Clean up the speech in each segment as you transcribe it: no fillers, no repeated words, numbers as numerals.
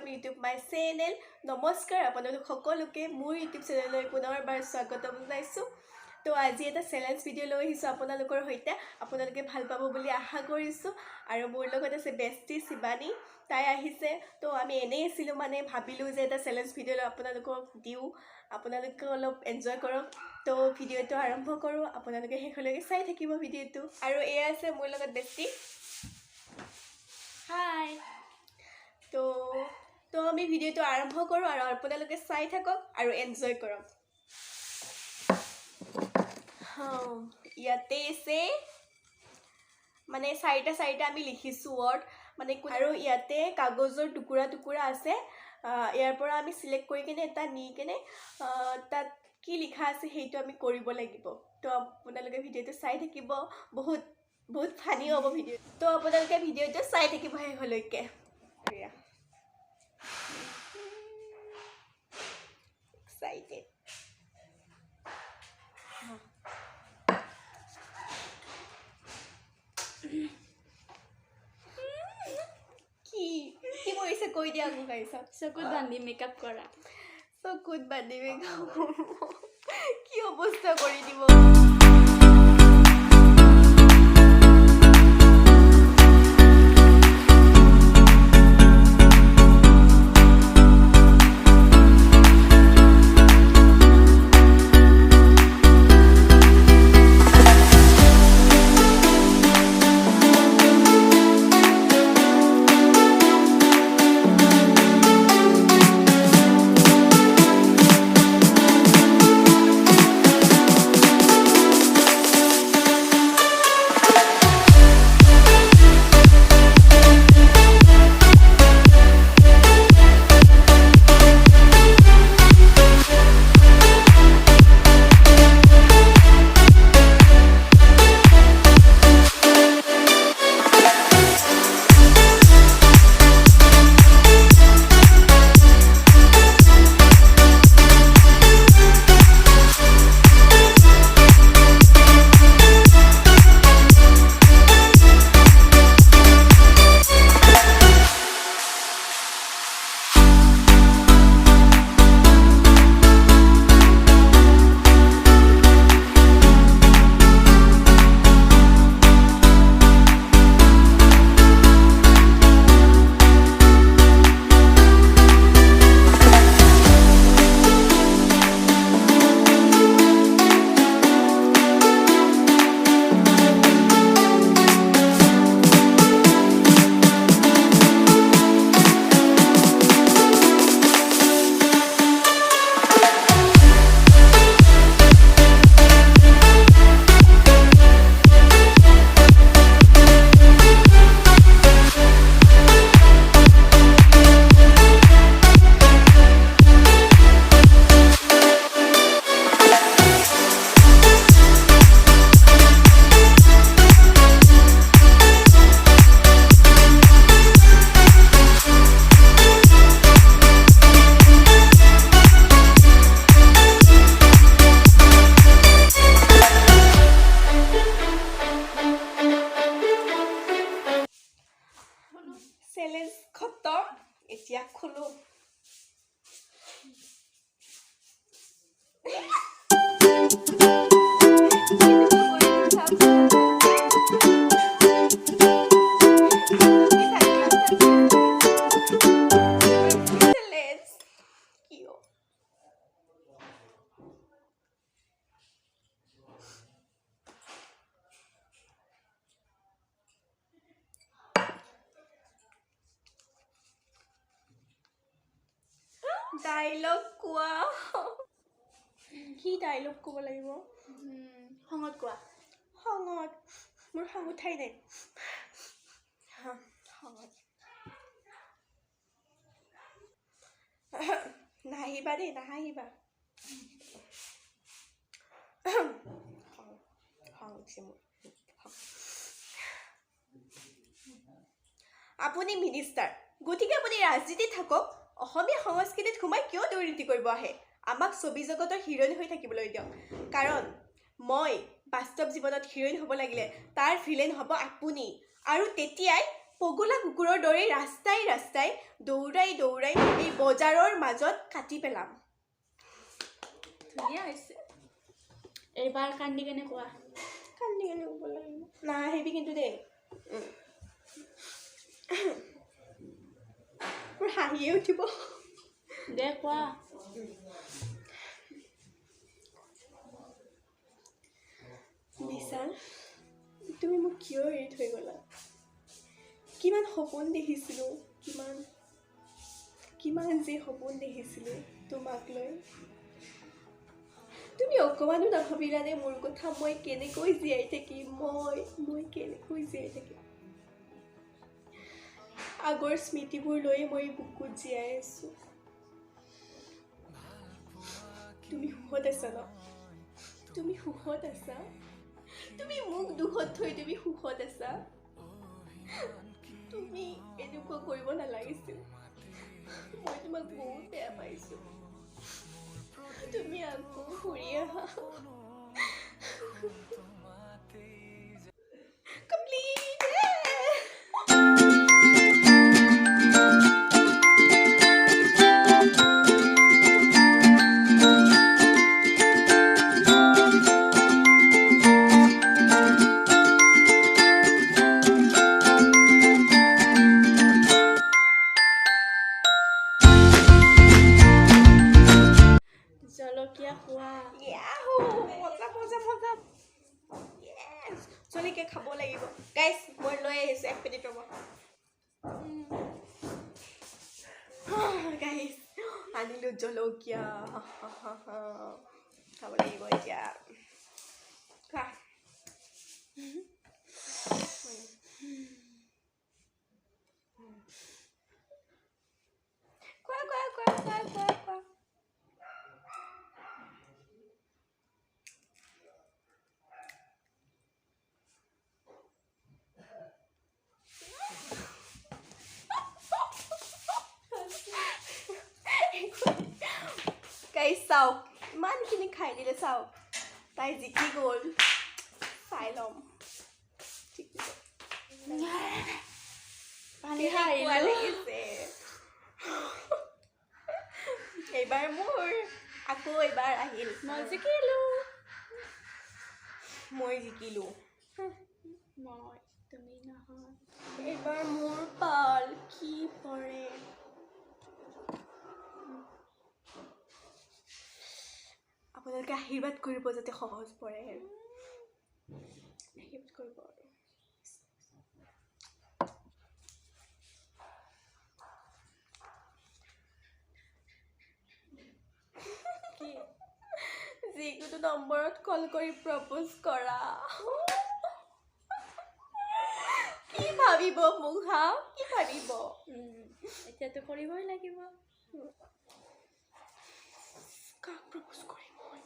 YouTube my channel. নমস্কাৰ আপোনালোক সকলোকে মোৰ YouTube চেনেললৈ পুনৰবাৰ স্বাগতম জনাইছো তো আজি এটা চ্যালেঞ্জ ভিডিও লৈ আহিছো আপোনালোকৰ হৈতে আপোনালোকে ভাল পাব বুলি আশা কৰিছো আৰু মোৰ লগত আছে বেষ্টি শিবানী তাই আহিছে তো আমি এনেই আছিলো মানে ভাবিলো যে এটা চ্যালেঞ্জ ভিডিও আপোনালোকক দিও আপোনালোকে অলপ এনজয় কৰক তো ভিডিওটো আৰম্ভ কৰো আপোনালোকে হেখলৈকে চাই থাকিব ভিডিওটো আৰু এয়া আছে মোৰ লগত বেষ্টি হাই তো আমি ভিডিওটো আৰম্ভ কৰো আৰু আপোনালোকে চাই থাকক আৰু এনজয় কৰক ইয়াতে আছে মানে চাইটা আমি লিখিছো ওয়াৰ্ড মানে আৰু ইয়াতে কাগজৰ টুকুৰা আছে ইয়াৰ পৰা আমি সিলেক্ট কৰি কিনে এটা নি কিনে তাত কি লিখা আছে হেইটো আমি কৰিব লাগিব তো আপোনালোকে ভিডিওটো চাই থাকিব বহুত ফানি হ'ব ভিডিও তো আপোনালোকে ভিডিওটো চাই থাকিব হেখলৈকে excited কি কৰিছে কৈ দিয়া মোক গাইছা চকুত বান্ধি মেকআপ কৰা চকুত বান্ধি মেকআপ কি অৱস্থা কৰি দিব চ্যালেঞ্জ খতম এতিয়া খুলো ডায়লগ কোৱা কি ডায়লগ ক'ব লাগিব খঙত কোৱা খঙত মোৰ খং উঠাই নাই খঙত নাহিবা দেই নাহিবা খং উঠিছে মোৰ আপুনি মিনিষ্টাৰ গতিকে আপুনি ৰাজনীতিত থাকক অসমীয়া সংস্কৃতিত সোমাই কিয় দুৰ্নীতি কৰিব আহে আমাক ছবি জগতৰ হিৰোইন হৈ থাকিবলৈ দিয়ক কাৰণ মই বাস্তৱ জীৱনত হিৰোইন হ'ব লাগিলে তাৰ ভিলেন হ'ব আপুনি আৰু তেতিয়াই পগলা কুকুৰৰ দৰে ৰাস্তাই ৰাস্তাই দৌৰাই দৌৰাই এই বজাৰৰ মাজত কাটি পেলাম। ধুনীয়া হৈছে। এইবাৰ কান্দি কেনে কোৱা। কান্দি কেনে ক'ব লাগিব নাহিবি কিন্তু দেই। মোৰ হাঁহিয়ে উঠিব। দে কোৱা। বিশাল, তুমি মোক কিয় এৰি থৈ গ'লা? কিমান সপোন দেখিছিলোঁ, কিমান যে সপোন দেখিছিলোঁ তোমাক লৈ। তুমি অকণমানো নাভাবিলানে মোৰ কথা? মই কেনেকৈ জীয়াই থাকিম, মই কেনেকৈ জীয়াই থাকিম? আগৰ স্মৃতিবোৰ লৈ মই বুকুত জীয়াই আছোঁ। তুমি সুখত আছা ন? তুমি সুখত আছা? তুমি মোক দুখত থৈ তুমি সুখত আছা? তুমি এনেকুৱা কৰিব নালাগিছিল। মই তোমাক বহুত বেয়া পাইছোঁ। তুমি আকৌ ঘূৰি আহা। Complete! জলকীয়া খোৱা। মজা। Yes! জলকীয়া খাব লাগিব। গাইছ, মই লৈ আহিছোঁ 1 মিনিট ৰ'ব। গাইছ, আনিলোঁ জলকীয়া। খাব লাগিব এতিয়া। খোৱা। কোৱা। গাইছ চাওক, ইমানখিনি খাই দিলে চাওক। তাই জিকি গ'ল। চাই ল'ম। পানী কেনেকুৱা খাই লাগিছে? এইবাৰ মোৰ, আকৌ এইবাৰ আহিল। মই জিকিলোঁ। মই জিকিলোঁ। তুমি নহয়। এইবাৰ মোৰ পাল কি পৰে? আপোনালোকে আশীৰ্বাদ কৰিব যাতে সহজ পৰে। আশীৰ্বাদ কৰিব আৰু। যিকোনো নম্বৰত কল কৰি প্ৰপ'জ কৰা। কি ভাবিব মোক হা? কি ভাবিব? এতিয়াতো কৰিবই লাগিব। কাক প্ৰপ'জ কৰিম মই?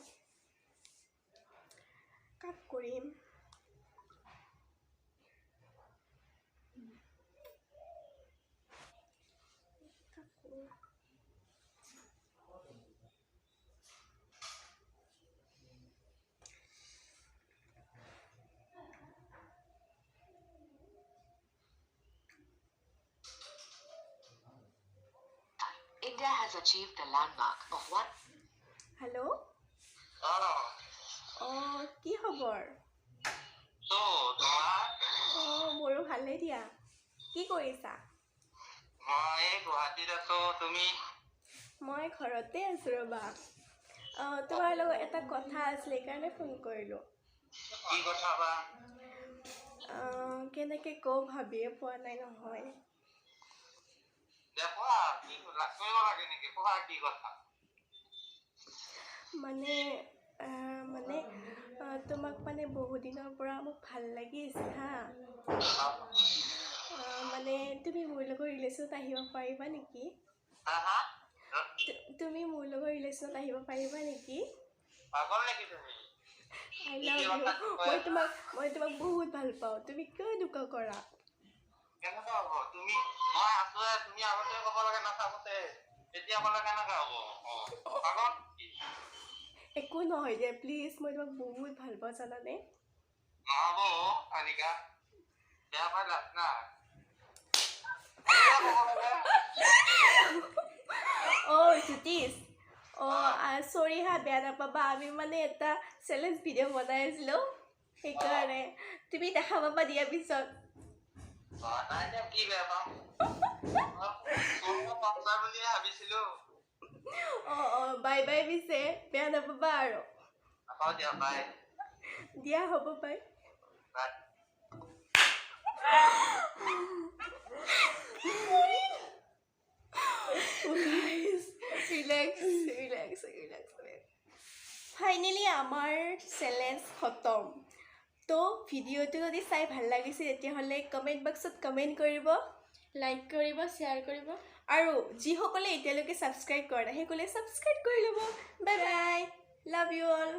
কাক কৰিম? India has achieved the landmark of one. Hello'? কি খবৰ? মোৰো ভালেই দিয়া। কি কৰিছা? মই ঘৰতে আছোঁ ৰ'বা। তোমাৰ লগত এটা কথা আছিলে, সেইকাৰণে ফোন কৰিলোঁ। কি কথা বা? কেনেকৈ কওঁ ভাবিয়ে পোৱা নাই নহয়। মানে তোমাক মানে বহু দিনৰ পৰা মোক ভাল লাগি আছে হা। মানে তুমি মোৰ লগত ৰিলেশ্যনত আহিব পাৰিবা নেকি? তুমি মোৰ লগত ৰিলেশ্যনত আহিব পাৰিবা নেকি? I love you. মই তোমাক বহুত ভাল পাওঁ। তুমি কিয় এনেকুৱা কৰা? একো নহয় দে প্লিজ, মই তোমাক বহুত ভাল পাওঁ জানানে? জ্যোতিষ চৰি হা বেয়া নাপাবা আমি মানে এটা চেলেঞ্জ ভিডিঅ' বনাই আছিলোঁ সেইকাৰণে তুমি দেখা পাবা দিয়া পিছত নাই দিয়া কি বেয়া পাম পামচাৰ বুলিয়ে ভাবিছিলো বাই বাই পিছে বেয়া নাপাবা আৰু নাপাওঁ দিয়া বাই দিয়া হ'ব বাই বাই ফাইনেলি আমাৰ চেলেঞ্জ খতম তো ভিডিঅ'টো যদি চাই ভাল লাগিছে তেতিয়াহ'লে কমেণ্ট বক্সত কমেণ্ট কৰিব লাইক কৰিব শ্বেয়াৰ কৰিব আৰু যিসকলে এতিয়ালৈকে ছাবস্ক্ৰাইব কৰা নাই সেইসকলে ছাবস্ক্ৰাইব কৰি ল'ব bye bye love you all